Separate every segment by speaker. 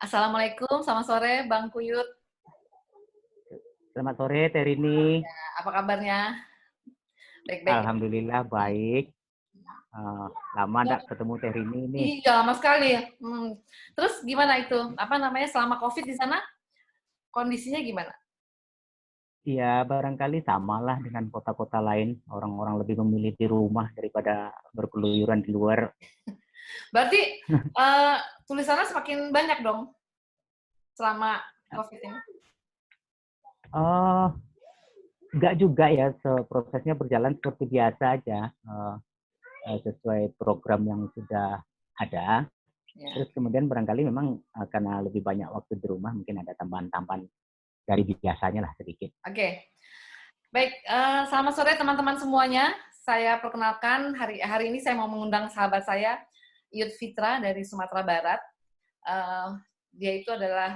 Speaker 1: Assalamualaikum, selamat sore Bang Kuyut.
Speaker 2: Selamat sore, Terini.
Speaker 1: Apa kabarnya? Baik-baik.
Speaker 2: Alhamdulillah baik. Lama
Speaker 1: Ya,
Speaker 2: enggak ketemu Terini nih.
Speaker 1: iya, lama sekali ya. Terus gimana itu? Apa namanya selama COVID di sana? Kondisinya gimana?
Speaker 2: Ya, barangkali samalah dengan kota-kota lain. Orang-orang lebih memilih di rumah daripada berkeluyuran di luar.
Speaker 1: Berarti eh, tulisannya semakin banyak dong selama COVID ini.
Speaker 2: Oh, enggak juga ya. Prosesnya berjalan seperti biasa aja. Sesuai program yang sudah ada.
Speaker 1: Ya.
Speaker 2: Terus kemudian barangkali memang karena lebih banyak waktu di rumah, mungkin ada tambahan-tambahan dari biasanya lah sedikit.
Speaker 1: Oke. Baik, selamat sore teman-teman semuanya. Saya perkenalkan hari ini saya mau mengundang sahabat saya, Yud Fitra dari Sumatera Barat. Dia itu adalah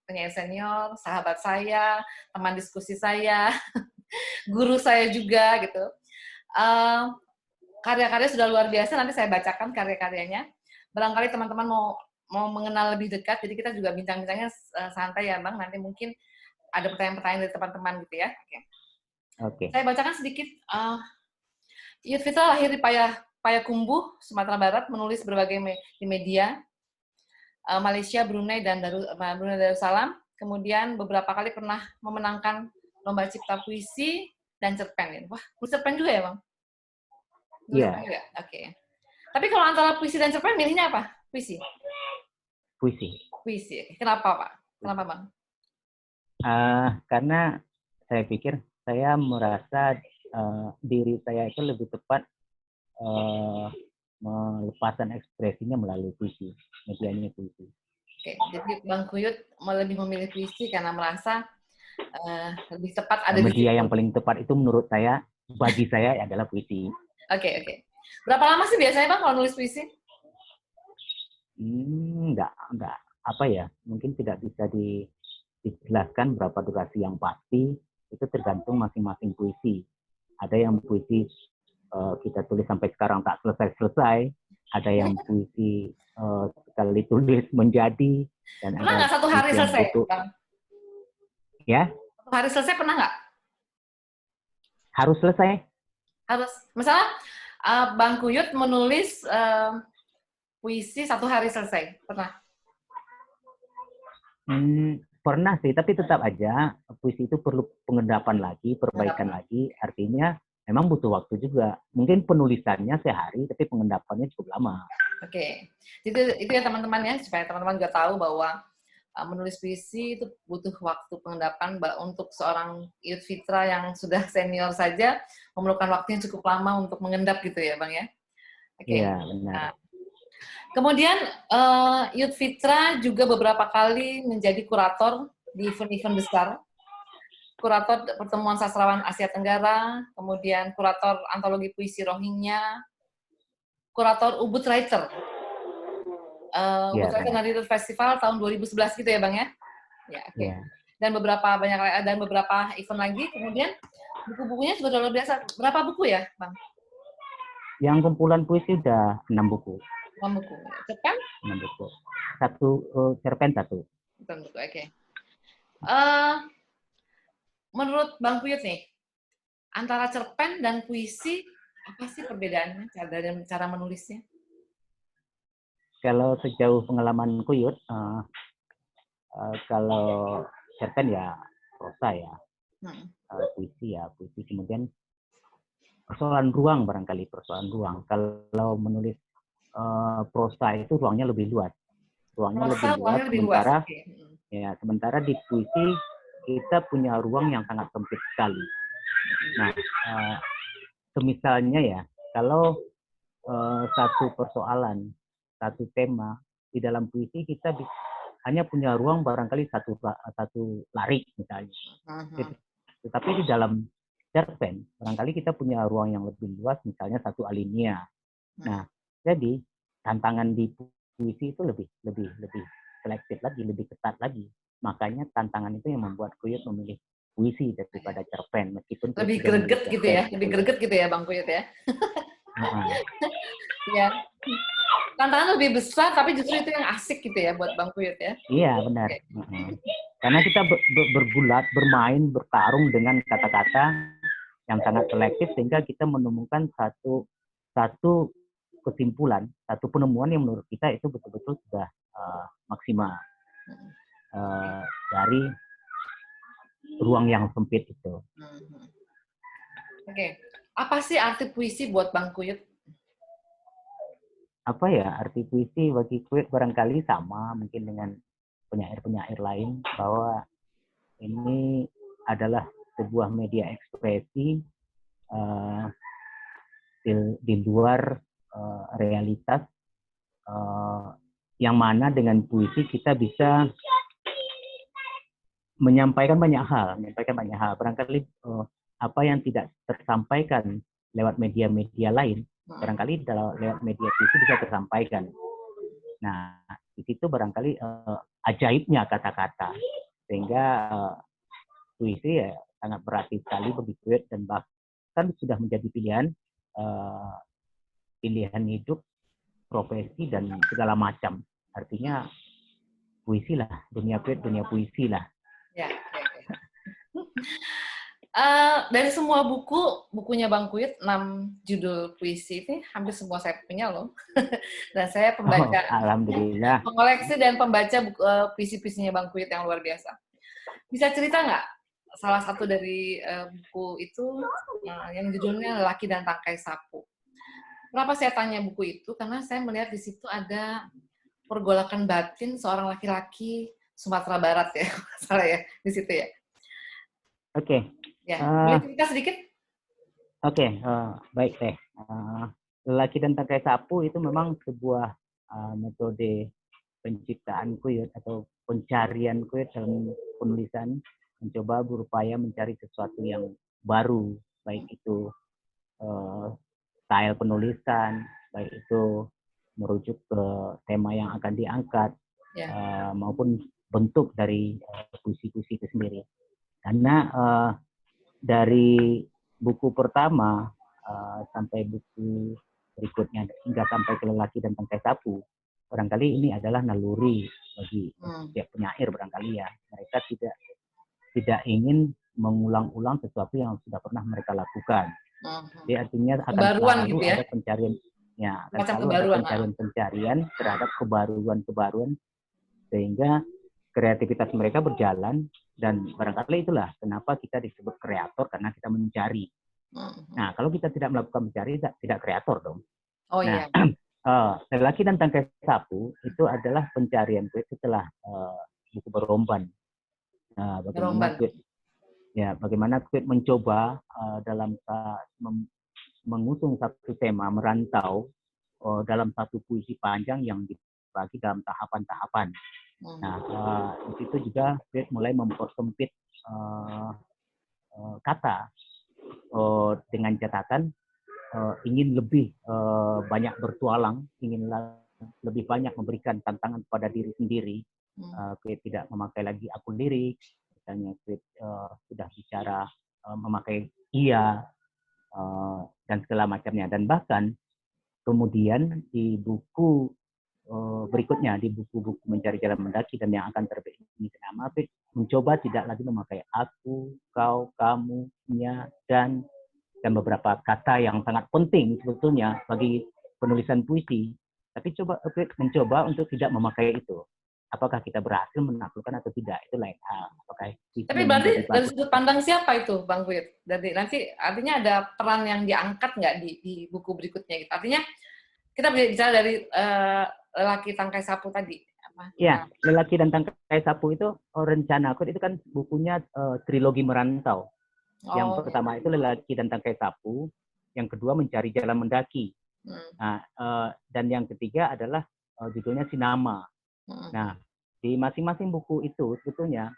Speaker 1: penyair senior, sahabat saya, teman diskusi saya, guru saya juga gitu. Karya-karya sudah luar biasa, nanti saya bacakan karya-karyanya. Barangkali teman-teman mau mengenal lebih dekat, jadi kita juga bincang-bincangnya santai ya Bang, nanti mungkin ada pertanyaan-pertanyaan dari teman-teman gitu ya. Oke. Saya bacakan sedikit. Yud Fitra lahir di Payakumbuh, Sumatera Barat, menulis berbagai di media, Malaysia, Brunei, dan Brunei Darussalam. Kemudian beberapa kali pernah memenangkan lomba cipta puisi dan cerpen. Wah, cerpen juga ya, Bang?
Speaker 2: Iya.
Speaker 1: Yeah. Oke. Tapi kalau antara puisi dan cerpen, milihnya apa? Puisi? Puisi. Kenapa, Pak? Kenapa, Bang?
Speaker 2: Karena saya pikir saya merasa diri saya itu lebih tepat melepaskan ekspresinya melalui puisi, medianya puisi.
Speaker 1: Oke, jadi Bang Kuyut lebih memilih puisi karena merasa lebih tepat ada
Speaker 2: media yang paling tepat itu menurut saya, bagi saya adalah puisi.
Speaker 1: Oke. Berapa lama sih biasanya Bang kalau nulis puisi?
Speaker 2: Enggak, apa ya, mungkin tidak bisa dijelaskan berapa durasi yang pasti, itu tergantung masing-masing puisi. Ada yang puisi kita tulis sampai sekarang tak selesai-selesai, ada yang puisi sekali tulis menjadi, dan
Speaker 1: pernah
Speaker 2: ada
Speaker 1: nggak satu hari selesai, Bang?
Speaker 2: Ya?
Speaker 1: Satu hari selesai pernah nggak?
Speaker 2: Harus selesai.
Speaker 1: Harus. Misalnya Bang Kuyut menulis puisi satu hari selesai, pernah?
Speaker 2: Pernah sih, tapi tetap aja puisi itu perlu pengendapan lagi, perbaikan lagi. Artinya memang butuh waktu juga. Mungkin penulisannya sehari, tapi pengendapannya cukup lama.
Speaker 1: Oke. Itu ya teman-teman ya, supaya teman-teman juga tahu bahwa menulis puisi itu butuh waktu pengendapan. Untuk seorang Yud Fitra yang sudah senior saja, memerlukan waktu yang cukup lama untuk mengendap gitu ya, Bang ya?
Speaker 2: Oke. Iya, benar.
Speaker 1: Kemudian Yud Fitra juga beberapa kali menjadi kurator di event-event besar. Kurator Pertemuan Sastrawan Asia Tenggara, kemudian kurator antologi puisi Rohingya, kurator Ubud Writer. Ubud Writer Narrative Festival tahun 2011 gitu ya Bang ya? Ya, oke. Dan beberapa event lagi, kemudian buku-bukunya sudah luar biasa. Berapa buku ya Bang?
Speaker 2: Yang kumpulan puisi udah 6 buku.
Speaker 1: 6 buku. Cerpen?
Speaker 2: 6 buku. Cerpen 1.
Speaker 1: Oke. Menurut Bang Kuyut nih, antara cerpen dan puisi, apa sih perbedaannya dalam cara menulisnya?
Speaker 2: Kalau sejauh pengalaman Kuyut, kalau cerpen ya prosa ya, puisi ya puisi. Kemudian persoalan ruang barangkali, persoalan ruang. Kalau menulis prosa itu ruangnya lebih luas. Sementara di puisi kita punya ruang yang sangat sempit sekali. Nah, semisalnya ya, kalau satu persoalan, satu tema di dalam puisi kita hanya punya ruang barangkali satu larik misalnya. Tetapi di dalam cerpen barangkali kita punya ruang yang lebih luas, misalnya satu alinea. Nah, jadi tantangan di puisi itu lebih selektif lagi, lebih ketat lagi. Makanya tantangan itu yang membuat Kuyut memilih puisi daripada cerpen, meskipun
Speaker 1: lebih greget gitu ya, lebih greget gitu ya Bang Kuyut ya. Ya. tantangan lebih besar, tapi justru itu yang asik gitu ya buat Bang Kuyut ya.
Speaker 2: Iya, benar.
Speaker 1: Oke.
Speaker 2: Karena kita bergulat, bermain, bertarung dengan kata-kata yang sangat selektif sehingga kita menemukan satu kesimpulan, satu penemuan yang menurut kita itu betul-betul sudah maksimal dari ruang yang sempit itu.
Speaker 1: Oke. Apa sih arti puisi buat Bang Kuyut?
Speaker 2: Apa ya arti puisi bagi Kuyut barangkali sama mungkin dengan penyair-penyair lain, bahwa ini adalah sebuah media ekspresi di luar realitas, yang mana dengan puisi kita bisa menyampaikan banyak hal. Barangkali apa yang tidak tersampaikan lewat media-media lain, barangkali lewat media puisi bisa tersampaikan. Nah, di situ barangkali ajaibnya kata-kata, sehingga puisi ya sangat berarti sekali bagi Kuyut dan bahkan sudah menjadi pilihan hidup, profesi dan segala macam. Artinya puisi lah, dunia Kuyut, dunia puisi lah.
Speaker 1: Ya, dari semua bukunya Bang Kuyut, 6 judul puisi ini hampir semua saya punya loh. Dan saya pembaca,
Speaker 2: alhamdulillah,
Speaker 1: pengoleksi dan pembaca puisi-puisinya Bang Kuyut yang luar biasa. Bisa cerita nggak salah satu dari buku itu yang judulnya Lelaki dan Tangkai Sapu? Kenapa saya tanya buku itu? Karena saya melihat di situ ada pergolakan batin seorang laki-laki Sumatera Barat ya, salah ya di situ ya.
Speaker 2: Oke.
Speaker 1: Ya, boleh cerita sedikit?
Speaker 2: Oke, baik teh. Lelaki dan Tangkai Sapu itu memang sebuah metode penciptaan Kuyut atau pencarian Kuyut dalam penulisan, mencoba berupaya mencari sesuatu yang baru, baik itu style penulisan, baik itu merujuk ke tema yang akan diangkat, maupun bentuk dari puisi-puisi itu sendiri. Karena dari buku pertama sampai buku berikutnya hingga sampai ke Lelaki dan Tangkai Sapu, barangkali ini adalah naluri bagi setiap penyair barangkali ya. Mereka tidak ingin mengulang-ulang sesuatu yang sudah pernah mereka lakukan. Jadi artinya akan selalu gitu ya? Ada pencarian, ya akan selalu ada pencarian terhadap kebaruan, sehingga kreativitas mereka berjalan. Dan barangkali itulah kenapa kita disebut kreator, karena kita mencari. Nah, kalau kita tidak melakukan mencari, tidak kreator dong.
Speaker 1: Oh
Speaker 2: nah,
Speaker 1: iya.
Speaker 2: Lelaki dan Tangkai Sapu itu adalah pencarian setelah buku Beromban. Bagaimana Kuyut mencoba dalam mengusung satu tema, merantau dalam satu puisi panjang yang dibagi dalam tahapan-tahapan. Nah, di situ juga Kuyut mulai mempersempit kata dengan catatan ingin lebih banyak bertualang, ingin lebih banyak memberikan tantangan kepada diri sendiri. Kuyut tidak memakai lagi akun lirik, misalnya Kuyut sudah bicara memakai ia dan segala macamnya. Dan bahkan kemudian di buku berikutnya, di buku-buku Mencari Jalan Mendaki dan yang akan terbit ini nama, mencoba tidak lagi memakai aku, kau, kamu, nya, dan beberapa kata yang sangat penting sebetulnya bagi penulisan puisi. Tapi mencoba untuk tidak memakai itu. Apakah kita berhasil menaklukkan atau tidak, itu lain hal.
Speaker 1: Tapi berarti dari sudut pandang siapa itu, Bang Kuyut? Nanti artinya ada peran yang diangkat nggak di buku berikutnya? Gitu. Artinya kita bicara dari Lelaki Tangkai Sapu tadi.
Speaker 2: Ya, Lelaki dan Tangkai Sapu itu rencana aku itu kan bukunya trilogi merantau. Yang pertama itu Lelaki dan Tangkai Sapu, yang kedua Mencari Jalan Mendaki. Nah, dan yang ketiga adalah judulnya Sinama. Nah, di masing-masing buku itu sebetulnya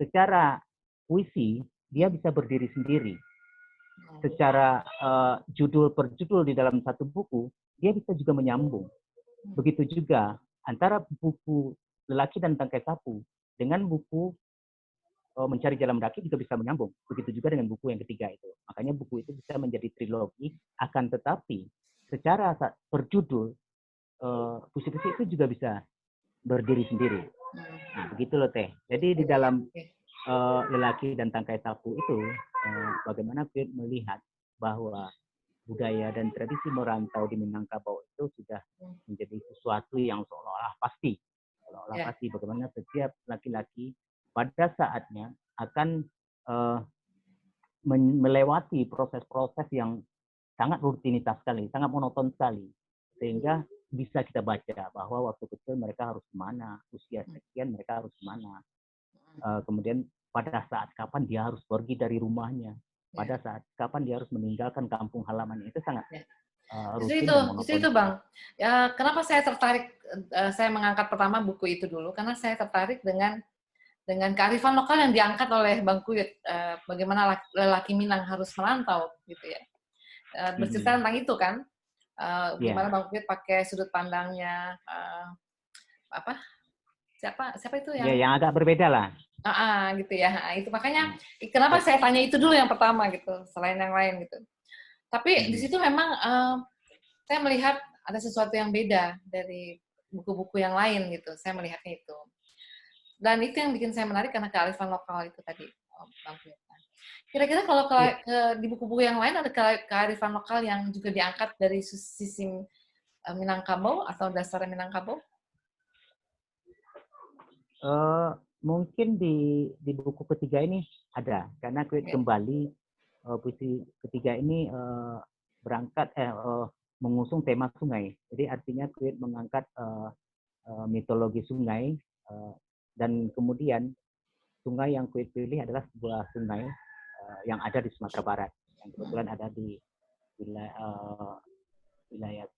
Speaker 2: secara puisi dia bisa berdiri sendiri. Secara judul per judul di dalam satu buku dia bisa juga menyambung. Begitu juga antara buku Lelaki dan Tangkai Sapu dengan buku Mencari Jalan Mendaki juga bisa menyambung. Begitu juga dengan buku yang ketiga itu. Makanya buku itu bisa menjadi trilogi, akan tetapi secara per judul puisi-puisi itu juga bisa berdiri sendiri. Nah, begitu loh Teh. Jadi di dalam Lelaki dan Tangkai Sapu itu, bagaimana Piet melihat bahwa budaya dan tradisi merantau di Minangkabau itu sudah menjadi sesuatu yang seolah-olah pasti. Seolah-olah pasti bagaimana setiap laki-laki pada saatnya akan melewati proses-proses yang sangat rutinitas sekali, sangat monoton sekali. Sehingga bisa kita baca bahwa waktu kecil mereka harus kemana, usia sekian mereka harus kemana. Kemudian pada saat kapan dia harus pergi dari rumahnya, pada saat kapan dia harus meninggalkan kampung halamannya, itu sangat rutin dan monoton.
Speaker 1: Itu Bang. Ya, kenapa saya tertarik, saya mengangkat pertama buku itu dulu, karena saya tertarik dengan kearifan lokal yang diangkat oleh Bang Kuyut, bagaimana lelaki Minang harus merantau, gitu ya. Bercerita tentang itu kan, gimana Bang Kuyut pakai sudut pandangnya, siapa itu yang...
Speaker 2: Ya, yang agak berbeda lah.
Speaker 1: Gitu ya. Itu makanya kenapa saya tanya itu dulu yang pertama gitu, selain yang lain gitu. Tapi di situ memang saya melihat ada sesuatu yang beda dari buku-buku yang lain gitu. Saya melihatnya itu. Dan itu yang bikin saya menarik karena kearifan lokal itu tadi, Bang Kuyut. Kira-kira kalau di buku-buku yang lain ada kearifan lokal yang juga diangkat dari sisi Minangkabau atau dasar Minangkabau?
Speaker 2: Mungkin di buku ketiga ini ada, karena Kuyut kembali puisi ketiga ini berangkat mengusung tema sungai. Jadi artinya Kuyut mengangkat mitologi sungai, dan kemudian sungai yang Kuyut pilih adalah sebuah sungai yang ada di Sumatera Barat, yang kebetulan ada di wilayah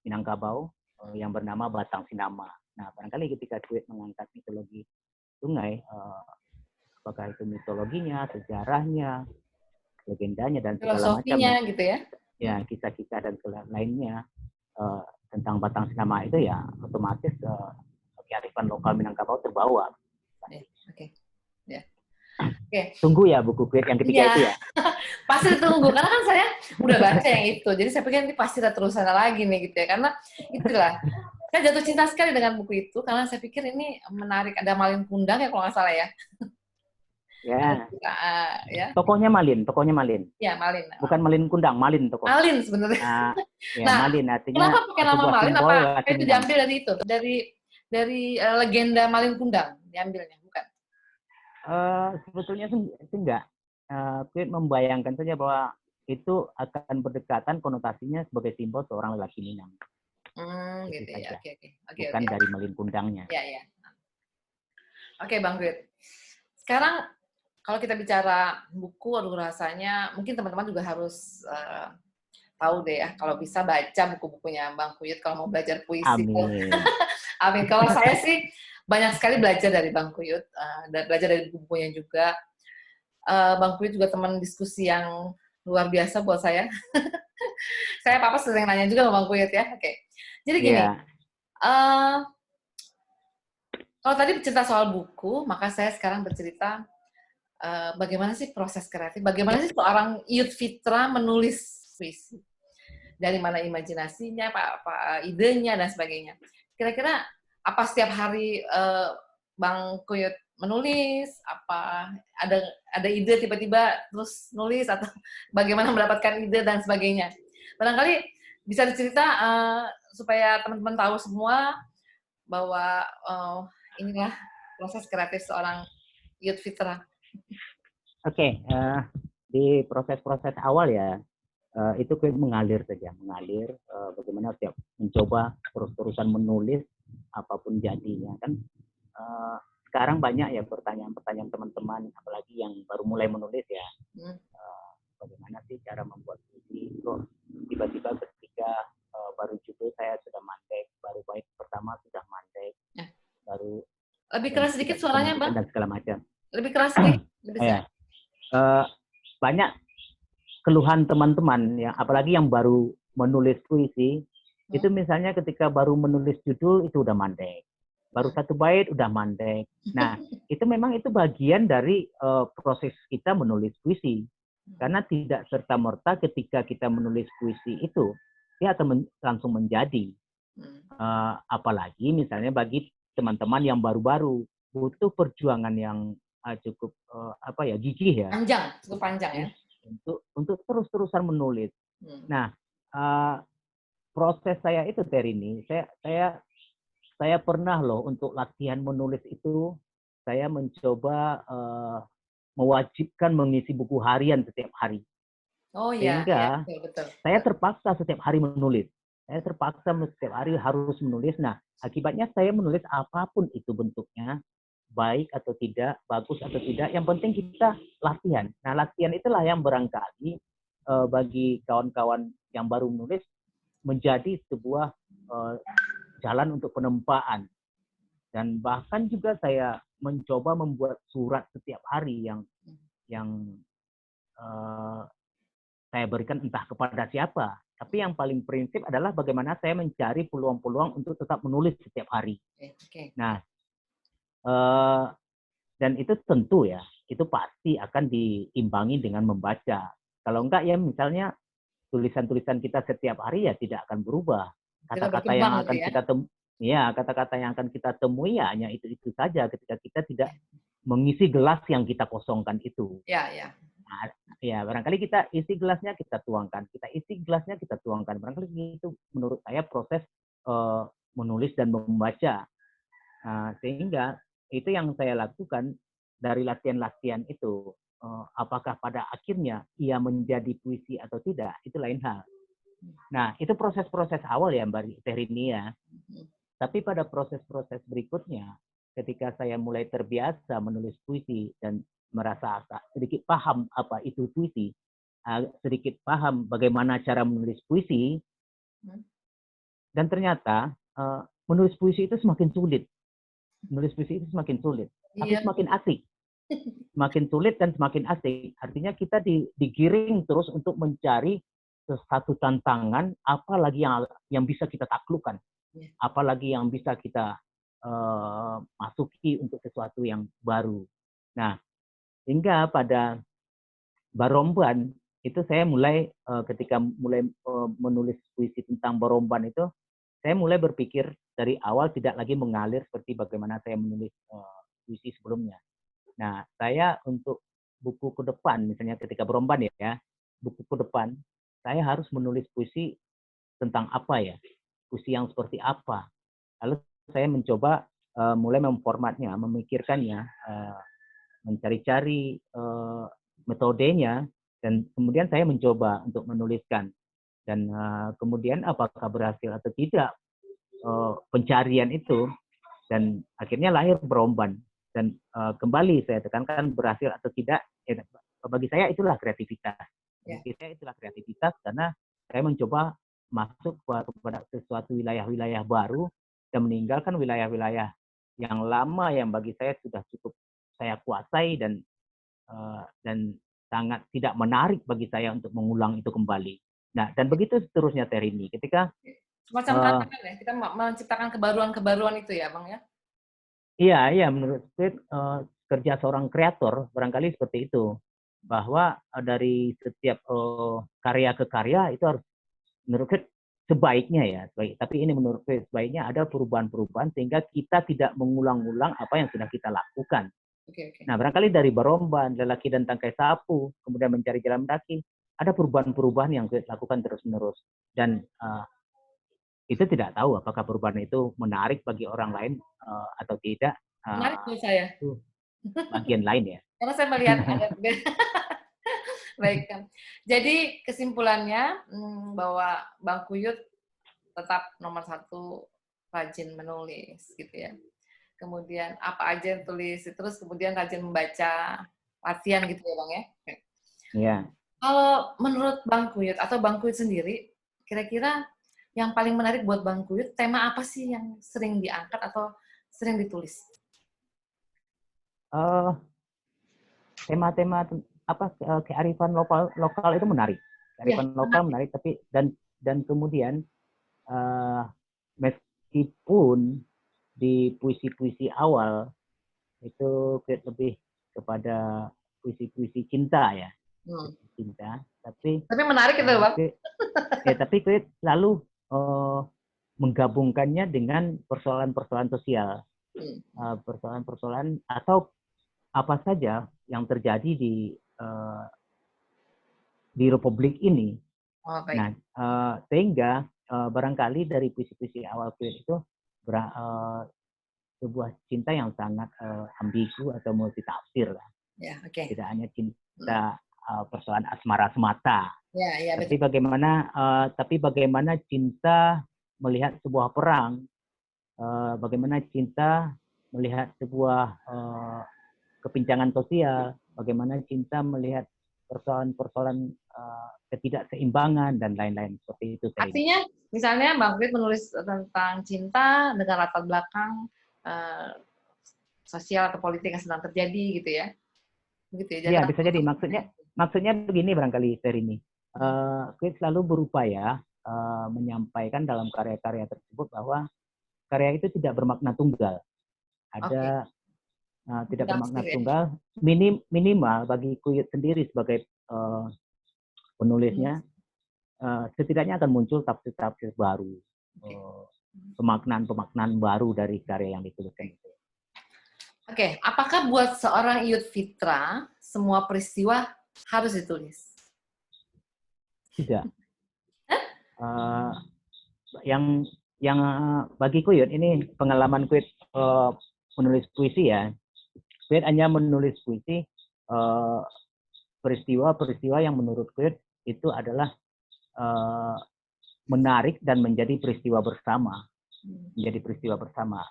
Speaker 2: Minangkabau yang bernama Batang Sinama. Nah, barangkali ketika Kuyut mengangkat mitologi sungai, apakah itu mitologinya, sejarahnya, legendanya, dan segala macamnya,
Speaker 1: gitu ya?
Speaker 2: Ya, kisah-kisah dan lainnya tentang Batang Sinama itu ya otomatis kearifan lokal Minangkabau terbawa.
Speaker 1: Oke.
Speaker 2: Tunggu ya buku Kuyut yang ketiga itu ya.
Speaker 1: Pasti tunggu, karena kan saya udah baca yang itu, jadi saya pikir ini pasti ada terusannya lagi nih gitu ya, karena itulah saya jatuh cinta sekali dengan buku itu karena saya pikir ini menarik. Ada Malin Kundang ya kalau nggak salah ya.
Speaker 2: Ya. Tokohnya Malin.
Speaker 1: Ya, Malin.
Speaker 2: Bukan Malin Kundang, Malin tokohnya.
Speaker 1: Malin sebenarnya.
Speaker 2: Malin artinya.
Speaker 1: Kenapa pakai nama Malin? Apa itu diambil dari itu? Dari legenda Malin Kundang diambilnya, bukan?
Speaker 2: Sebetulnya itu enggak. Kuyut membayangkan saja bahwa itu akan berdekatan konotasinya sebagai simbol seorang lelaki Minang.
Speaker 1: Gitu ya. Oke.
Speaker 2: Bukan dari Malin Kundangnya.
Speaker 1: Ya. Oke, Bang Kuyut. Sekarang kalau kita bicara buku, rasanya mungkin teman-teman juga harus tahu deh ya, kalau bisa baca buku-bukunya Bang Kuyut kalau mau belajar puisi.
Speaker 2: Amin.
Speaker 1: Amin. Kalau saya sih banyak sekali belajar dari Bang Kuyut, dan belajar dari buku-bukunya juga. Bang Kuyut juga teman diskusi yang luar biasa buat saya. Saya apa-apa sering nanya juga sama Bang Kuyut ya. Oke. Jadi gini, kalau tadi bercerita soal buku, maka saya sekarang bercerita bagaimana sih proses kreatif, bagaimana sih seorang Iyut Fitra menulis puisi. Dari mana imajinasinya, apa idenya, dan sebagainya. Kira-kira apa setiap hari Bang Kuyut menulis, apa ada ide tiba-tiba terus nulis, atau bagaimana mendapatkan ide dan sebagainya. Barangkali bisa dicerita supaya teman-teman tahu semua bahwa inilah proses kreatif seorang Iyut Fitra.
Speaker 2: Oke, di proses-proses awal ya, itu Kuyut mengalir saja, bagaimana setiap mencoba terus-terusan menulis apapun jadinya kan. Sekarang banyak ya pertanyaan-pertanyaan teman-teman, apalagi yang baru mulai menulis ya. Bagaimana sih cara membuat puisi? Kok tiba-tiba ketika baru judul saya sudah mandek, baru bait pertama sudah mandek, baru
Speaker 1: lebih keras sedikit suaranya Bang,
Speaker 2: dan segala macam.
Speaker 1: Lebih keras sedikit.
Speaker 2: Banyak keluhan teman-teman ya, apalagi yang baru menulis puisi, itu misalnya ketika baru menulis judul itu udah mandek. Baru satu bait udah mandek. Nah, itu memang itu bagian dari proses kita menulis puisi. Karena tidak serta-merta ketika kita menulis puisi itu, dia akan langsung menjadi. Apalagi misalnya bagi teman-teman yang baru-baru butuh perjuangan yang cukup gigih ya,
Speaker 1: Panjang, cukup panjang ya.
Speaker 2: untuk terus-terusan menulis. Nah, proses saya itu Terini, saya pernah loh untuk latihan menulis itu, saya mencoba mewajibkan mengisi buku harian setiap hari.
Speaker 1: Oh iya,
Speaker 2: Sehingga
Speaker 1: betul.
Speaker 2: saya terpaksa setiap hari menulis. Saya terpaksa setiap hari harus menulis. Nah, akibatnya saya menulis apapun itu bentuknya, baik atau tidak, bagus atau tidak, yang penting kita latihan. Nah, latihan itulah yang barangkali bagi kawan-kawan yang baru menulis menjadi sebuah jalan untuk penempaan. Dan bahkan juga saya mencoba membuat surat setiap hari yang saya berikan entah kepada siapa. Tapi yang paling prinsip adalah bagaimana saya mencari peluang-peluang untuk tetap menulis setiap hari. Nah, dan itu tentu ya, itu pasti akan diimbangi dengan membaca. Kalau enggak ya misalnya tulisan-tulisan kita setiap hari ya tidak akan berubah. Kata-kata yang akan kita kata-kata yang akan kita temui ya hanya itu saja ketika kita tidak mengisi gelas yang kita kosongkan itu. Nah, ya barangkali kita isi gelasnya kita tuangkan, kita isi gelasnya kita tuangkan. Barangkali itu menurut saya proses menulis dan membaca. Sehingga itu yang saya lakukan dari latihan-latihan itu. Apakah pada akhirnya ia menjadi puisi atau tidak, itu lain hal. Nah, itu proses-proses awal ya Mbak Terini ya. Tapi pada proses-proses berikutnya, ketika saya mulai terbiasa menulis puisi dan merasa sedikit paham apa itu puisi, sedikit paham bagaimana cara menulis puisi, dan ternyata menulis puisi itu semakin sulit. Menulis puisi itu semakin sulit, tapi semakin asik. Semakin sulit dan semakin asik. Artinya kita digiring terus untuk mencari satu tantangan, apalagi yang bisa kita taklukkan, apalagi yang bisa kita masuki untuk sesuatu yang baru. Nah, hingga pada Baromban itu saya mulai ketika mulai menulis puisi tentang Baromban itu, saya mulai berpikir dari awal tidak lagi mengalir seperti bagaimana saya menulis puisi sebelumnya. Nah, saya untuk buku ke depan, misalnya ketika Baromban ya, buku ke depan, saya harus menulis puisi tentang apa ya, puisi yang seperti apa. Lalu saya mencoba mulai memformatnya, memikirkannya, mencari-cari metodenya, dan kemudian saya mencoba untuk menuliskan. Dan kemudian apakah berhasil atau tidak pencarian itu, dan akhirnya lahir Baromban. Dan kembali saya tekankan berhasil atau tidak, bagi saya itulah kreativitas. Bagi saya itulah kreativitas karena saya mencoba masuk kepada sesuatu wilayah-wilayah baru dan meninggalkan wilayah-wilayah yang lama yang bagi saya sudah cukup saya kuasai dan sangat tidak menarik bagi saya untuk mengulang itu kembali. Nah, dan begitu seterusnya Terini. Ketika
Speaker 1: semacam tantangan ya, kita menciptakan kebaruan-kebaruan itu ya, Bang ya?
Speaker 2: Iya, menurut saya kerja seorang kreator barangkali seperti itu. Bahwa dari setiap karya ke karya itu harus menurut saya sebaiknya ya, tapi ini menurut saya sebaiknya ada perubahan-perubahan sehingga kita tidak mengulang-ulang apa yang sudah kita lakukan. Nah, barangkali dari Baromban, Lelaki dan Tangkai Sapu, kemudian Mencari Jalan Kaki, ada perubahan-perubahan yang kita lakukan terus-menerus. Dan itu tidak tahu apakah perubahan itu menarik bagi orang lain atau tidak.
Speaker 1: Menarik buat saya.
Speaker 2: Itu bagian lain ya.
Speaker 1: Karena saya melihat ada baik kan. Jadi kesimpulannya bahwa Bang Kuyut tetap nomor 1 rajin menulis gitu ya. Kemudian apa aja yang tulis, terus kemudian rajin membaca, latihan gitu ya Bang ya.
Speaker 2: Iya.
Speaker 1: Kalau menurut Bang Kuyut atau Bang Kuyut sendiri, kira-kira yang paling menarik buat Bang Kuyut, tema apa sih yang sering diangkat atau sering ditulis?
Speaker 2: Tema-tema kearifan lokal itu menarik. Kearifan lokal menarik, tapi dan kemudian meskipun di puisi-puisi awal itu lebih kepada puisi-puisi cinta ya, cinta. Tapi
Speaker 1: menarik itu Bang.
Speaker 2: tapi lalu menggabungkannya dengan persoalan-persoalan sosial, persoalan-persoalan atau apa saja yang terjadi di Republik ini.
Speaker 1: Oh, baik.
Speaker 2: Nah, sehingga barangkali dari puisi-puisi awal Queer itu sebuah cinta yang sangat ambigu atau multitafsir lah.
Speaker 1: Ya, oke.
Speaker 2: Tidak hanya cinta persoalan asmara semata,
Speaker 1: Ya,
Speaker 2: tapi
Speaker 1: betul.
Speaker 2: bagaimana cinta melihat sebuah perang, bagaimana cinta melihat sebuah kepincangan sosial, bagaimana cinta melihat persoalan-persoalan ketidakseimbangan dan lain-lain seperti itu.
Speaker 1: Artinya, misalnya Bang Fit menulis tentang cinta dengan latar belakang sosial atau politik yang sedang terjadi gitu ya, begitu ya.
Speaker 2: Ya, bisa jadi. Maksudnya begini barangkali Terini. Queer selalu berupaya menyampaikan dalam karya-karya tersebut bahwa karya itu tidak bermakna tunggal. Ada tidak bermakna tunggal. Minimal bagi Queer sendiri sebagai penulisnya, setidaknya akan muncul tafsir-tafsir baru, pemaknaan-pemaknaan baru dari karya yang dituliskan itu.
Speaker 1: Oke, apakah buat seorang Iyut Fitra semua peristiwa harus ditulis?
Speaker 2: Tidak. Yang bagi Kuyut ini pengalaman Kuyut menulis puisi ya. Kuyut hanya menulis puisi peristiwa-peristiwa yang menurut Kuyut itu adalah menarik dan menjadi peristiwa bersama. Menjadi peristiwa bersama.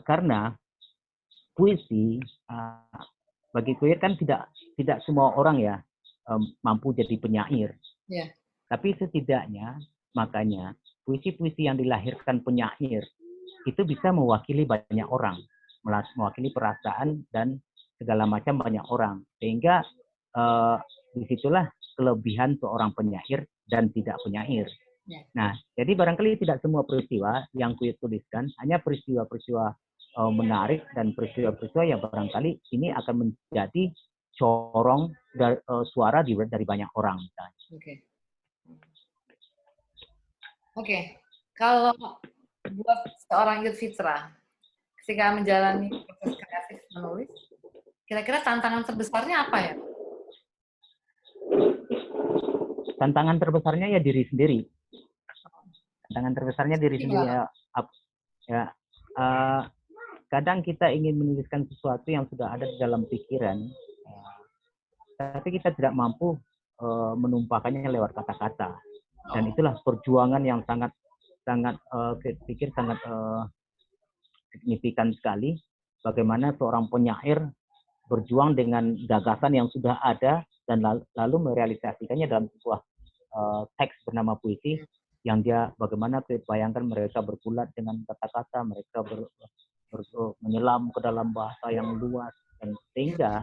Speaker 2: Karena puisi bagi Kuyut kan tidak semua orang ya mampu jadi penyair.
Speaker 1: Yeah.
Speaker 2: Tapi setidaknya makanya puisi-puisi yang dilahirkan penyair itu bisa mewakili banyak orang, mewakili perasaan dan segala macam banyak orang. Sehingga disitulah kelebihan seorang penyair dan tidak penyair.
Speaker 1: Yeah.
Speaker 2: Nah, jadi barangkali tidak semua peristiwa yang Kuyut tuliskan hanya peristiwa-peristiwa menarik dan peristiwa-peristiwa yang barangkali ini akan menjadi corong suara dari banyak orang misalnya.
Speaker 1: Oke. Kalau buat seorang Iyut Fitra ketika menjalani proses kreatif menulis, kira-kira tantangan terbesarnya apa ya?
Speaker 2: Tantangan terbesarnya ya diri sendiri. Tantangan terbesarnya diri sendiri ya. Kadang kita ingin menuliskan sesuatu yang sudah ada di dalam pikiran, tapi kita tidak mampu menumpahkannya lewat kata-kata. Dan itulah perjuangan yang sangat pikir sangat signifikan sekali. Bagaimana seorang penyair berjuang dengan gagasan yang sudah ada dan lalu merealisasikannya dalam sebuah teks bernama puisi yang dia bagaimana bayangkan mereka bergulat dengan kata-kata, mereka menyelam ke dalam bahasa yang luas, dan sehingga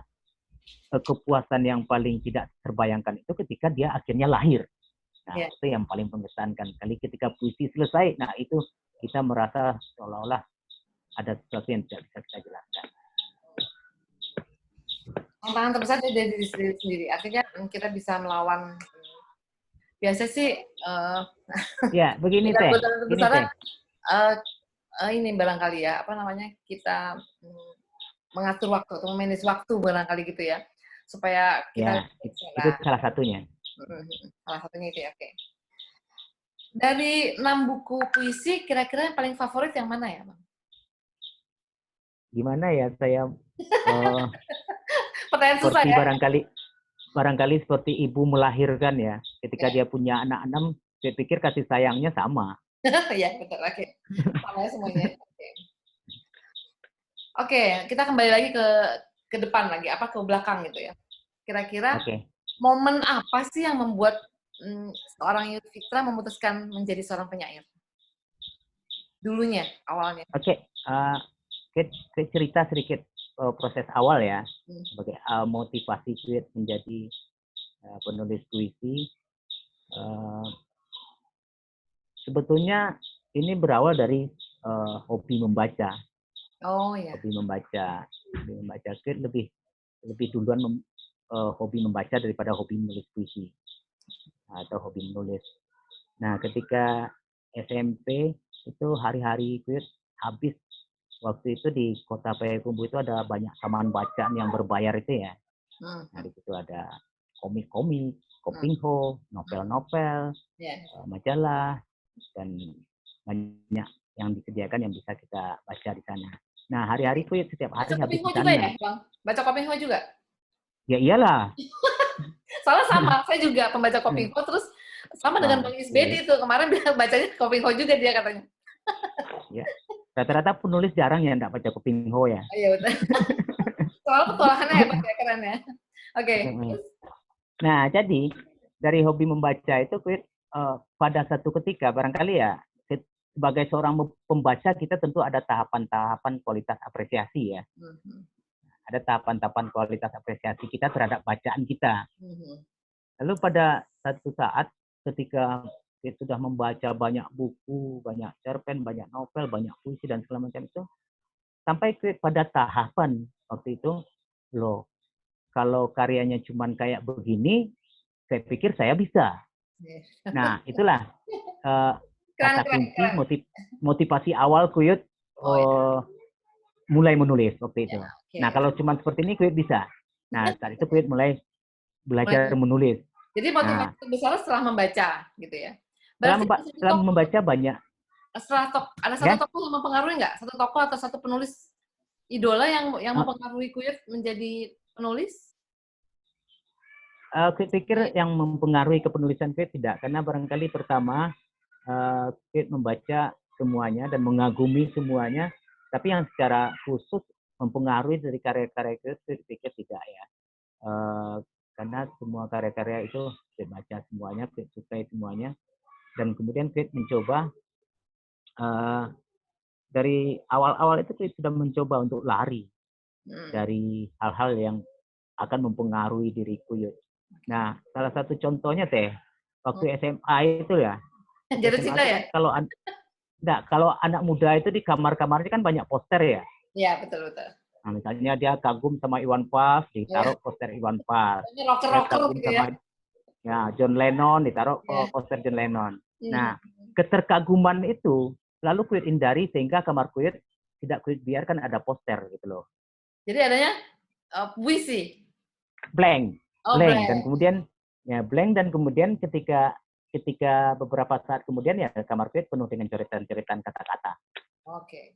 Speaker 2: kepuasan yang paling tidak terbayangkan itu ketika dia akhirnya lahir. Nah, itu yang paling mengesankan. Kali ketika puisi selesai, nah itu kita merasa seolah-olah ada sesuatu yang tidak bisa kita jelaskan.
Speaker 1: Tantangan terbesar dari diri sendiri. Artinya kita bisa melawan. Biasa sih.
Speaker 2: Ya, begini Teh.
Speaker 1: Ini barangkali ya, apa namanya, kita mengatur waktu atau memanage waktu barangkali gitu ya, supaya kita.
Speaker 2: Ya, itu salah satunya.
Speaker 1: Salah satunya itu ya, oke. Dari 6 buku puisi, kira-kira yang paling favorit yang mana ya, Bang?
Speaker 2: Gimana ya, saya
Speaker 1: pertanyaan susah
Speaker 2: seperti
Speaker 1: ya?
Speaker 2: barangkali seperti ibu melahirkan ya. Ketika dia punya anak 6, saya pikir kasih sayangnya sama.
Speaker 1: Ya, betul. Oke. Sama semuanya. Oke, kita kembali lagi ke depan lagi, apa ke belakang gitu ya. Kira-kira momen apa sih yang membuat seorang Iyut Fitra memutuskan menjadi seorang penyair? Dulunya, awalnya.
Speaker 2: Oke, cerita sedikit proses awal ya, sebagai motivasi Kuyut menjadi penulis puisi. Sebetulnya ini berawal dari hobi membaca.
Speaker 1: Oh ya.
Speaker 2: Hobi membaca. Kuyut lebih duluan hobi membaca daripada hobi menulis puisi atau hobi menulis. Nah, ketika SMP itu hari-hari Kuyut habis. Waktu itu di Kota Payakumbuh itu ada banyak taman bacaan yang berbayar itu ya. Nah, di situ ada komik-komik, kopingho, novel-novel, majalah, dan banyak yang disediakan yang bisa kita baca di sana. Nah, hari-hari Kuyut setiap hari
Speaker 1: Baca
Speaker 2: habis
Speaker 1: Kopingho
Speaker 2: di
Speaker 1: juga ya,
Speaker 2: sana.
Speaker 1: Bang? Baca Kopingho juga?
Speaker 2: Ya iyalah.
Speaker 1: Soalnya sama, saya juga pembaca Kopingho, terus sama dengan Bang Isbedi itu, kemarin bacanya Kopingho juga dia katanya.
Speaker 2: Ya. Rata-rata penulis jarang yang enggak baca Kopingho ya.
Speaker 1: Iya betul. Soalnya petualangannya hebat ya, keren ya. Oke.
Speaker 2: Nah, jadi dari hobi membaca itu pada satu ketika barangkali ya sebagai seorang pembaca kita tentu ada tahapan-tahapan kualitas apresiasi ya. Ada tahapan-tahapan kualitas apresiasi kita terhadap bacaan kita. Lalu pada satu saat ketika kita sudah membaca banyak buku, banyak cerpen, banyak novel, banyak puisi dan segala macam itu, sampai pada tahapan waktu itu, loh, kalau karyanya cuman kayak begini, saya pikir saya bisa. Nah, itulah kata kunci motivasi awal Kuyut mulai menulis waktu itu. Nah, kalau cuma seperti ini Kuyut bisa. Nah, saat itu Kuyut mulai belajar menulis.
Speaker 1: Jadi motivasi terbesar setelah membaca, gitu ya?
Speaker 2: Setelah membaca banyak.
Speaker 1: Ada satu tokoh yang mempengaruhi nggak? Satu tokoh atau satu penulis idola yang mempengaruhi Kuyut menjadi penulis?
Speaker 2: Saya pikir yang mempengaruhi kepenulisan Kuyut tidak, karena barangkali pertama Kuyut membaca semuanya dan mengagumi semuanya, tapi yang secara khusus mempengaruhi dari karya-karya Kuyut pikir tidak ya. Karena semua karya-karya itu Kuyut baca semuanya, Kuyut sukai semuanya, dan kemudian Kuyut mencoba dari awal-awal itu Kuyut sudah mencoba untuk lari dari hal-hal yang akan mempengaruhi diri Kuyut. Nah, salah satu contohnya waktu SMA itu ya.
Speaker 1: Jatuh cinta ya?
Speaker 2: Kan kalau anak muda itu di kamar-kamarnya kan banyak poster ya.
Speaker 1: Iya, betul-betul.
Speaker 2: Nah, misalnya dia kagum sama Iwan Fals, ditaruh poster Iwan Fals. Dia kagum gitu sama John Lennon, ditaruh poster John Lennon. Nah, keterkaguman itu lalu Kuyut hindari sehingga kamar Kuyut tidak Kuyut biarkan ada poster gitu loh.
Speaker 1: Jadi adanya puisi.
Speaker 2: Blank. Dan kemudian blank dan kemudian ketika beberapa saat kemudian ya kamar Kuyut penuh dengan coretan-coretan kata-kata.
Speaker 1: Oke.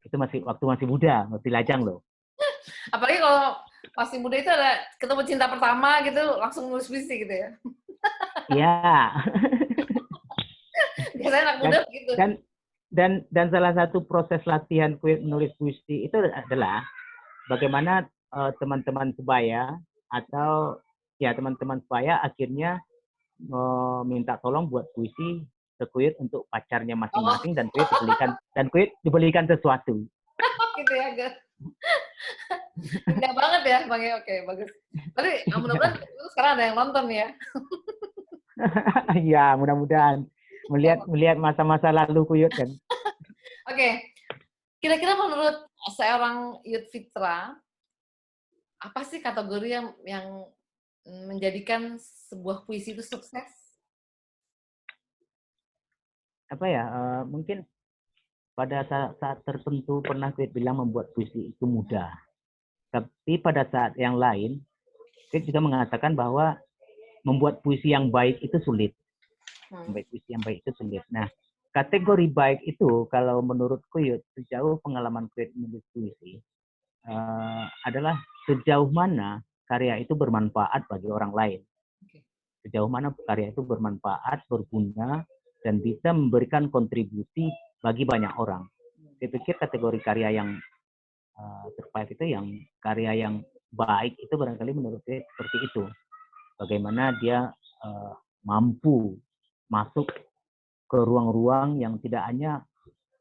Speaker 2: Itu waktu masih muda, masih lajang loh.
Speaker 1: Apalagi kalau masih muda itu ada ketemu cinta pertama gitu, langsung nulis puisi gitu ya.
Speaker 2: Iya.
Speaker 1: Biasanya anak muda gitu.
Speaker 2: Dan salah satu proses latihan Kuyut menulis puisi itu adalah bagaimana teman-teman sebaya atau ya teman-teman sebaya akhirnya minta tolong buat puisi ke Kuyut untuk pacarnya masing-masing dan Kuyut dibelikan sesuatu.
Speaker 1: Gitu ya, guys. Indah banget ya, Bang. Oke, bagus. Tapi mudah-mudahan sekarang ada yang nonton ya.
Speaker 2: Ya, mudah-mudahan melihat masa-masa lalu Kuyut kan.
Speaker 1: Oke. Kira-kira menurut seorang Yud Fitra, apa sih kategori yang menjadikan sebuah puisi itu sukses?
Speaker 2: Apa ya, mungkin pada saat tertentu pernah Kuyut bilang membuat puisi itu mudah. Tapi pada saat yang lain, Kuyut juga mengatakan bahwa membuat puisi yang baik itu sulit. Membuat puisi yang baik itu sulit. Nah, kategori baik itu kalau menurut Kuyut, sejauh pengalaman Kuyut menulis puisi, adalah sejauh mana karya itu bermanfaat bagi orang lain. Sejauh mana karya itu bermanfaat, berguna, dan bisa memberikan kontribusi bagi banyak orang. Saya pikir kategori karya yang terbaik itu yang karya yang baik itu barangkali menurut saya seperti itu. Bagaimana dia mampu masuk ke ruang-ruang yang tidak hanya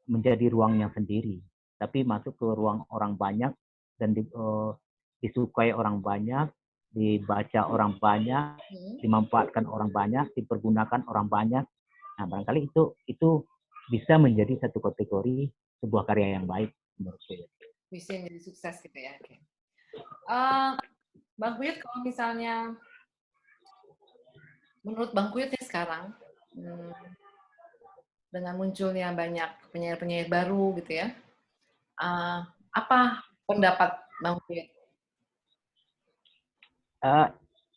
Speaker 2: menjadi ruangnya sendiri, tapi masuk ke ruang orang banyak dan disukai orang banyak, dibaca orang banyak, dimanfaatkan orang banyak, dipergunakan orang banyak. Nah, barangkali itu bisa menjadi satu kategori sebuah karya yang baik menurut saya.
Speaker 1: Bisa menjadi sukses gitu ya. Okay. Bang Kuyut, kalau misalnya menurut Bang Kuyut ya sekarang, dengan munculnya banyak penyair-penyair baru gitu ya. Apa pendapat Bang Kuyut?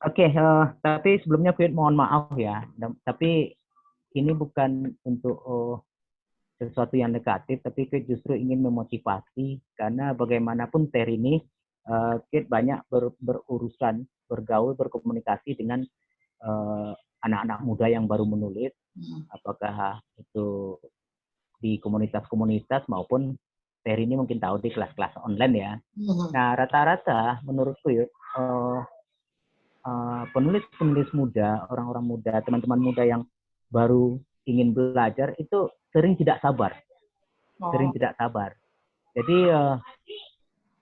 Speaker 2: Oke, tapi sebelumnya Kuyut mohon maaf ya, tapi ini bukan untuk sesuatu yang negatif, tapi Kuyut justru ingin memotivasi karena bagaimanapun Ter ini Kuyut banyak berurusan, bergaul, berkomunikasi dengan anak-anak muda yang baru menulis, apakah itu di komunitas-komunitas maupun Ter ini mungkin tahu di kelas-kelas online ya. Nah, rata-rata menurutku penulis-penulis muda, orang-orang muda, teman-teman muda yang baru ingin belajar itu sering tidak sabar. Sering tidak sabar. Jadi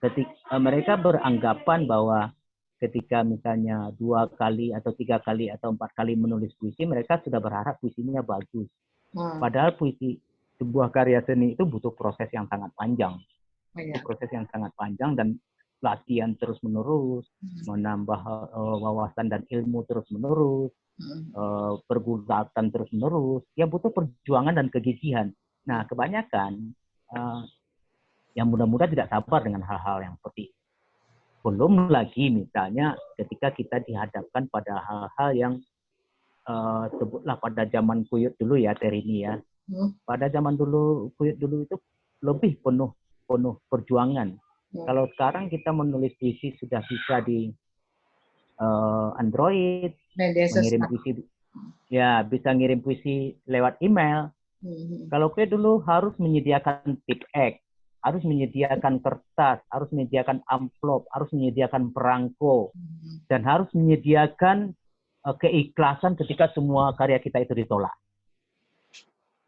Speaker 2: ketika mereka beranggapan bahwa ketika misalnya 2 kali atau 3 kali atau 4 kali menulis puisi, mereka sudah berharap puisinya bagus. Padahal puisi, sebuah karya seni itu butuh proses yang sangat panjang. Proses yang sangat panjang dan latihan terus-menerus, menambah wawasan dan ilmu terus-menerus, pergulatan terus-menerus, ya butuh perjuangan dan kegigihan. Nah, kebanyakan yang muda-muda tidak sabar dengan hal-hal yang seperti itu. Belum lagi misalnya ketika kita dihadapkan pada hal-hal yang sebutlah pada zaman Kuyut dulu ya, Terini ya. Pada zaman dulu Kuyut dulu itu lebih penuh perjuangan. Kalau sekarang kita menulis puisi sudah bisa di Android, mengirim puisi, ya bisa ngirim puisi lewat email. Kalau Kuyut dulu harus menyediakan tipek, harus menyediakan kertas, harus menyediakan amplop, harus menyediakan perangko, dan harus menyediakan keikhlasan ketika semua karya kita itu ditolak.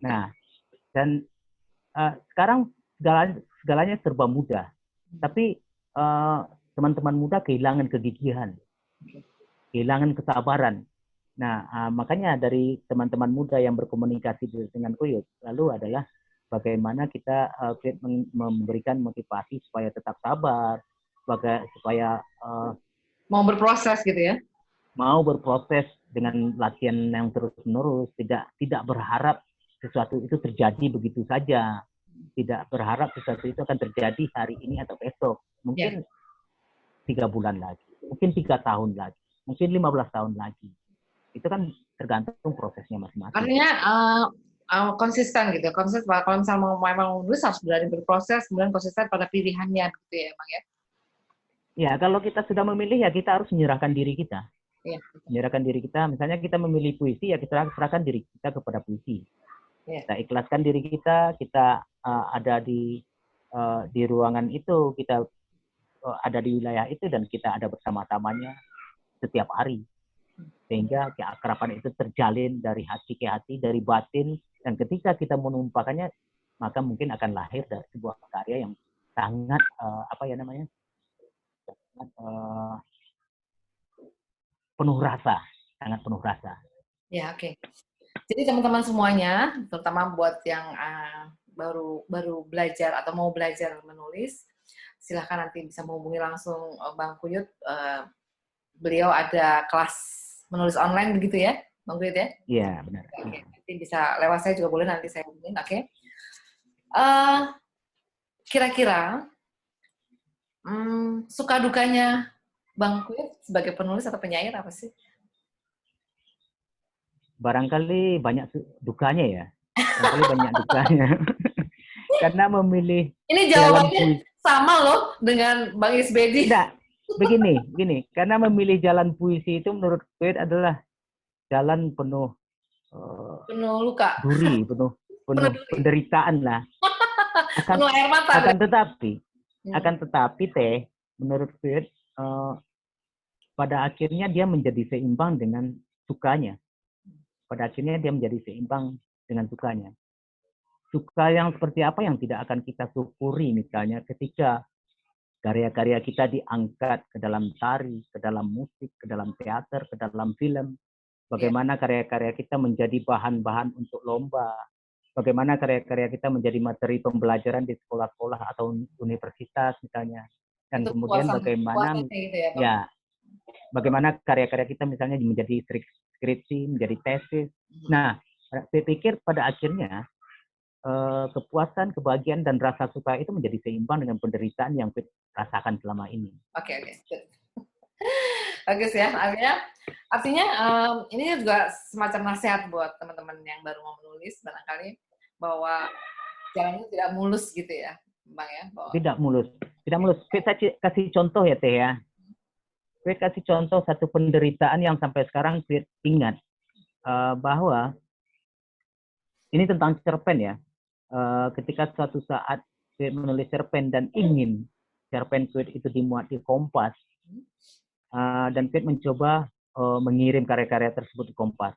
Speaker 2: Nah, dan sekarang segalanya serba mudah, tapi teman-teman muda kehilangan kegigihan, kehilangan kesabaran. Nah, makanya dari teman-teman muda yang berkomunikasi dengan Kuyut lalu adalah bagaimana kita memberikan motivasi supaya tetap sabar, supaya
Speaker 1: mau berproses gitu ya.
Speaker 2: Mau berproses dengan latihan yang terus-menerus, tidak berharap sesuatu itu terjadi begitu saja. Tidak berharap sesuatu itu akan terjadi hari ini atau besok. Mungkin 3 bulan lagi, mungkin 3 tahun lagi, mungkin 15 tahun lagi. Itu kan tergantung prosesnya masing-masing.
Speaker 1: Artinya konsisten gitu, konsisten. Kalau misalnya mau menulis harus berani berproses, kemudian konsisten pada pilihannya gitu ya, Bang ya.
Speaker 2: Ya, kalau kita sudah memilih ya kita harus menyerahkan diri kita. Ya. Menyerahkan diri kita, misalnya kita memilih puisi ya kita serahkan diri kita kepada puisi. Ya. Kita ikhlaskan diri kita ada di ruangan itu, kita ada di wilayah itu dan kita ada bersama-samanya setiap hari. Sehingga keakraban itu terjalin dari hati ke hati, dari batin, dan ketika kita menumpahkannya, maka mungkin akan lahir dari sebuah karya yang sangat penuh rasa, sangat penuh rasa.
Speaker 1: Ya, oke. Jadi teman-teman semuanya, terutama buat yang baru belajar atau mau belajar menulis, silahkan nanti bisa menghubungi langsung Bang Kuyut. Beliau ada kelas menulis online begitu ya, Bang Kuyut ya?
Speaker 2: Iya, benar.
Speaker 1: Oke. Nanti bisa lewat saya juga boleh, nanti saya hubungin, oke? Kira-kira suka dukanya Bang Kuyut sebagai penulis atau penyair apa sih?
Speaker 2: Barangkali banyak dukanya ya. Barangkali banyak dukanya. Karena memilih
Speaker 1: ini jawabannya sama loh dengan Bang Isbedi.
Speaker 2: Tidak, begini. Karena memilih jalan puisi itu menurut Kuyut adalah jalan penuh
Speaker 1: luka,
Speaker 2: duri, penuh penderitaan lah.
Speaker 1: Penuh air mata.
Speaker 2: Akan tetapi Teh, menurut Kuyut pada akhirnya dia menjadi seimbang dengan sukanya. Pada akhirnya dia menjadi seimbang dengan sukanya. Suka yang seperti apa yang tidak akan kita syukuri misalnya ketika karya-karya kita diangkat ke dalam tari, ke dalam musik, ke dalam teater, ke dalam film. Bagaimana karya-karya kita menjadi bahan-bahan untuk lomba. Bagaimana karya-karya kita menjadi materi pembelajaran di sekolah-sekolah atau universitas misalnya. Dan itu kemudian bagaimana gitu ya, bagaimana karya-karya kita misalnya menjadi skripsi, menjadi tesis. Nah, saya pikir pada akhirnya kepuasan, kebahagiaan, dan rasa suka itu menjadi seimbang dengan penderitaan yang Fit rasakan selama ini.
Speaker 1: Oke. Bagus ya, artinya ini juga semacam nasihat buat teman-teman yang baru mau menulis barangkali bahwa jalan itu tidak mulus gitu ya, Bang ya. Bahwa...
Speaker 2: Tidak mulus. Fit, saya kasih contoh ya Teh ya. Fit kasih contoh satu penderitaan yang sampai sekarang Fit ingat bahwa ini tentang cerpen ya. Ketika suatu saat Fit menulis cerpen dan ingin cerpen Fit itu dimuat di Kompas, dan Fit mencoba mengirim karya-karya tersebut di Kompas.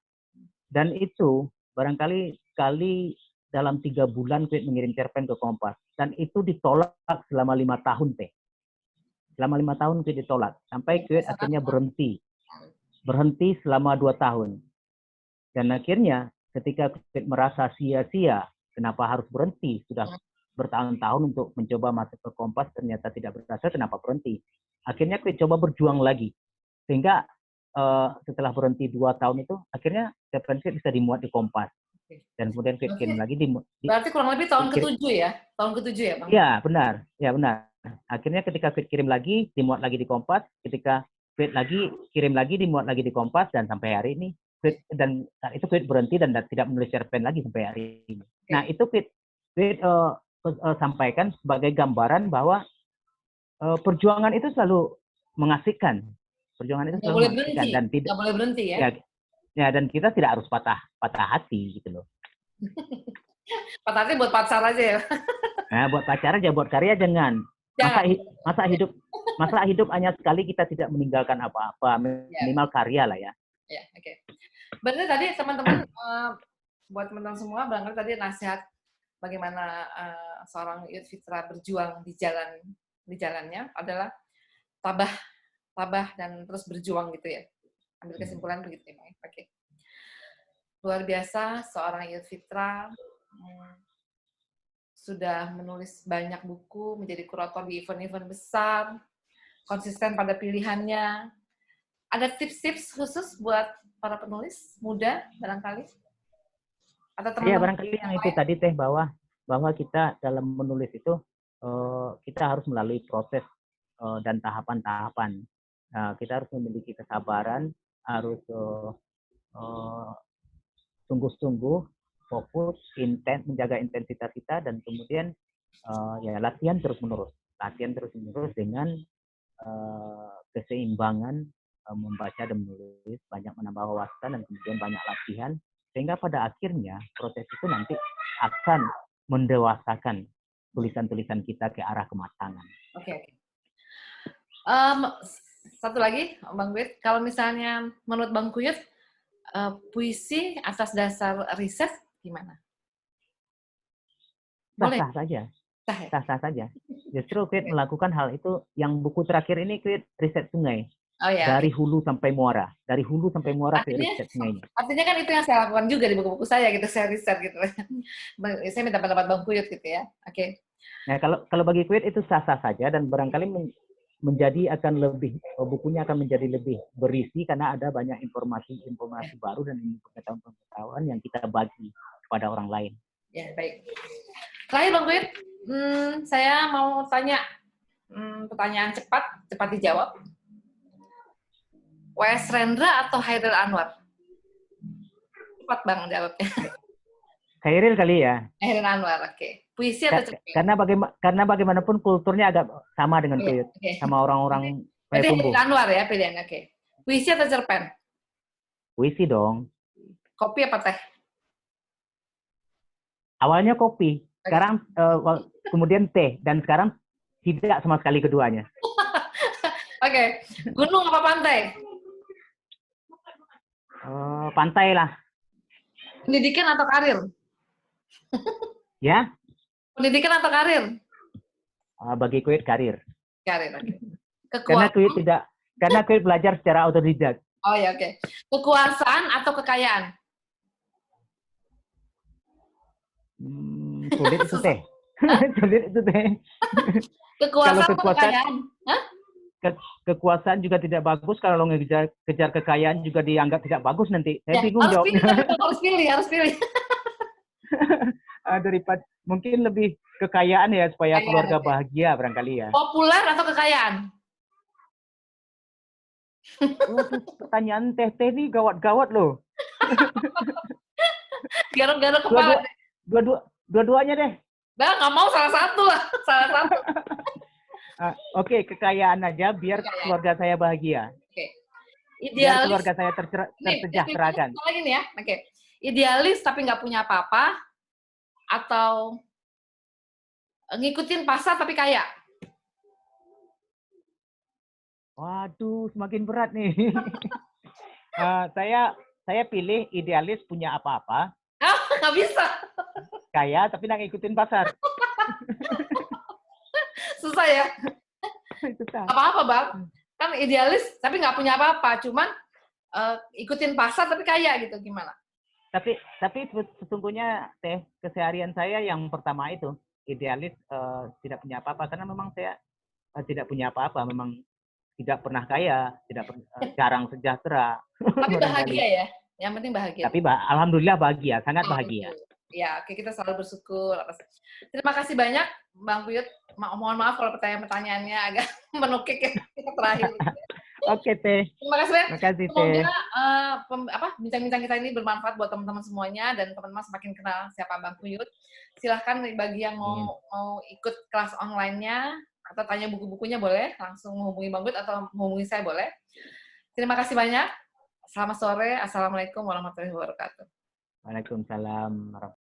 Speaker 2: Dan itu barangkali sekali dalam 3 bulan Fit mengirim cerpen ke Kompas. Dan itu ditolak selama 5 tahun, Teh. Selama 5 tahun Fit ditolak. Sampai Fit akhirnya berhenti. Berhenti selama 2 tahun. Dan akhirnya ketika Fit merasa sia-sia, kenapa harus berhenti? Sudah bertahun-tahun untuk mencoba masuk ke Kompas, ternyata tidak berhasil, kenapa berhenti? Akhirnya Fit coba berjuang lagi. Sehingga setelah berhenti 2 tahun itu, akhirnya cerpen Fit bisa dimuat di Kompas. Dan kemudian Fit kirim lagi
Speaker 1: berarti kurang lebih tahun ke-7 ya? Tahun ke-7 ya, Bang?
Speaker 2: Ya, benar. Akhirnya ketika Fit kirim lagi, dimuat lagi di Kompas. Ketika Fit lagi, kirim lagi, dimuat lagi di Kompas. Dan sampai hari ini, dan saat itu Fit berhenti dan tidak menulis cerpen lagi sampai hari ini. Nah, itu Fit sampaikan sebagai gambaran bahwa perjuangan itu selalu mengasihkan. Perjuangan itu selalu mengasihkan. Dan tidak
Speaker 1: boleh berhenti ya?
Speaker 2: Ya, dan kita tidak harus patah hati gitu loh.
Speaker 1: Patah hati buat pacar aja ya?
Speaker 2: Nah, buat pacar aja, buat karya jangan. Masa hidup hanya sekali, kita tidak meninggalkan apa-apa, minimal karya lah ya.
Speaker 1: Ya, oke. Berarti tadi teman-teman, buat teman-teman semua, barangkali tadi nasihat bagaimana seorang Yud Fitra berjuang di jalannya adalah tabah dan terus berjuang gitu ya. Ambil kesimpulan begitu ya, oke. Luar biasa, seorang Yud Fitra sudah menulis banyak buku, menjadi kurator di event-event besar, konsisten pada pilihannya. Ada tips-tips khusus buat para penulis muda barangkali? Atau teman-teman?
Speaker 2: Iya, barangkali yang itu tadi Teh, bahwa kita dalam menulis itu kita harus melalui proses dan tahapan-tahapan. Kita harus memiliki kesabaran, harus sungguh-sungguh, fokus, menjaga intensitas kita, dan kemudian ya latihan terus-menerus dengan keseimbangan membaca dan menulis, banyak menambah wawasan dan kemudian banyak latihan, sehingga pada akhirnya proses itu nanti akan mendewasakan tulisan-tulisan kita ke arah kematangan.
Speaker 1: Oke. Satu lagi, Bang Kuyut, kalau misalnya menurut Bang Kuyut, puisi atas dasar riset gimana?
Speaker 2: Sah-sah saja. Sah-sah saja. Justru Kuyut melakukan hal itu, yang buku terakhir ini Kuyut riset sungai.
Speaker 1: Oh, ya,
Speaker 2: dari hulu sampai muara. Dari hulu sampai muara Kuyut riset sungainya.
Speaker 1: Artinya kan itu yang saya lakukan juga di buku-buku saya gitu, saya riset gitu. Saya minta pendapat Bang Kuyut gitu ya. Oke.
Speaker 2: Nah, kalau bagi Kuyut itu sah-sah saja, dan barangkali bukunya akan menjadi lebih berisi karena ada banyak informasi baru dan pengetahuan yang kita bagi kepada orang lain.
Speaker 1: Ya, baik. Terakhir Bang Kuyut, saya mau tanya pertanyaan cepat dijawab. W.S. Rendra atau Hairil Anwar? Cepat Bang jawabnya.
Speaker 2: Hairil kali ya.
Speaker 1: Hairil Anwar, oke. Puisi atau cerpen?
Speaker 2: Karena bagaimanapun kulturnya agak sama dengan Kuyut, sama orang-orang
Speaker 1: Hairil Anwar ya pilihan, oke. Puisi atau cerpen?
Speaker 2: Puisi dong.
Speaker 1: Kopi apa teh?
Speaker 2: Awalnya kopi, sekarang kemudian teh, dan sekarang tidak sama sekali keduanya.
Speaker 1: Oke. Gunung apa pantai?
Speaker 2: Pantai lah.
Speaker 1: Pendidikan atau karir?
Speaker 2: Ya?
Speaker 1: Pendidikan atau karir?
Speaker 2: Bagi Kuyut karir.
Speaker 1: Karir, oke.
Speaker 2: Karena Kuyut belajar secara otodidak.
Speaker 1: Oh ya, oke. Kekuasaan atau kekayaan?
Speaker 2: Sulit itu Teh. Sulit itu Teh.
Speaker 1: Kekuasaan atau kekayaan? Hah?
Speaker 2: Kekuasaan juga tidak bagus, kalau ngejar kekayaan juga dianggap tidak bagus nanti. Saya bingung jawabnya.
Speaker 1: Harus pilih.
Speaker 2: Daripada mungkin lebih kekayaan ya supaya
Speaker 1: Kekayaan
Speaker 2: keluarga
Speaker 1: aja.
Speaker 2: bahagia barangkali ya.
Speaker 1: Populer atau kekayaan?
Speaker 2: Waduh, pertanyaan Teh ini gawat-gawat loh.
Speaker 1: Garuk-garuk kepala.
Speaker 2: Dua-dua, dua-duanya deh.
Speaker 1: Nah, nggak mau salah satu lah. Salah satu.
Speaker 2: Oke, kekayaan aja biar
Speaker 1: Kekayaan.
Speaker 2: keluarga saya bahagia.
Speaker 1: Oke.
Speaker 2: Biar
Speaker 1: Idealis.
Speaker 2: keluarga saya tersejahterakan.
Speaker 1: Lagi nih ya. Oke. Idealis tapi nggak punya apa-apa, atau ngikutin pasar tapi kaya?
Speaker 2: Waduh, semakin berat nih. Saya pilih idealis punya apa-apa.
Speaker 1: Nggak bisa.
Speaker 2: Kaya tapi nggak ngikutin pasar.
Speaker 1: Susah ya.
Speaker 2: Susah.
Speaker 1: Apa-apa bang. Kan idealis tapi nggak punya apa-apa. Cuman ikutin pasar tapi kaya gitu. Gimana?
Speaker 2: Tapi sesungguhnya Teh, keseharian saya yang pertama itu idealis tidak punya apa-apa karena memang saya tidak punya apa-apa, memang tidak pernah kaya, jarang sejahtera.
Speaker 1: Tapi bahagia ya. Yang penting bahagia.
Speaker 2: Tapi alhamdulillah bahagia, sangat bahagia.
Speaker 1: Ya, oke, kita selalu bersyukur. Terima kasih banyak Bang Puyut. Mohon maaf kalau pertanyaan-pertanyaannya agak menukik ya kita terakhir.
Speaker 2: Oke Teh.
Speaker 1: Terima kasih banyak.
Speaker 2: Terima kasih Teh.
Speaker 1: Semoga bincang-bincang kita ini bermanfaat buat teman-teman semuanya dan teman-teman semakin kenal siapa Bang Puyut. Silahkan bagi yang mau ikut kelas online-nya atau tanya buku-bukunya boleh langsung menghubungi Bang Puyut atau menghubungi saya boleh. Terima kasih banyak. Selamat sore. Assalamualaikum warahmatullahi wabarakatuh.
Speaker 2: Waalaikumsalam.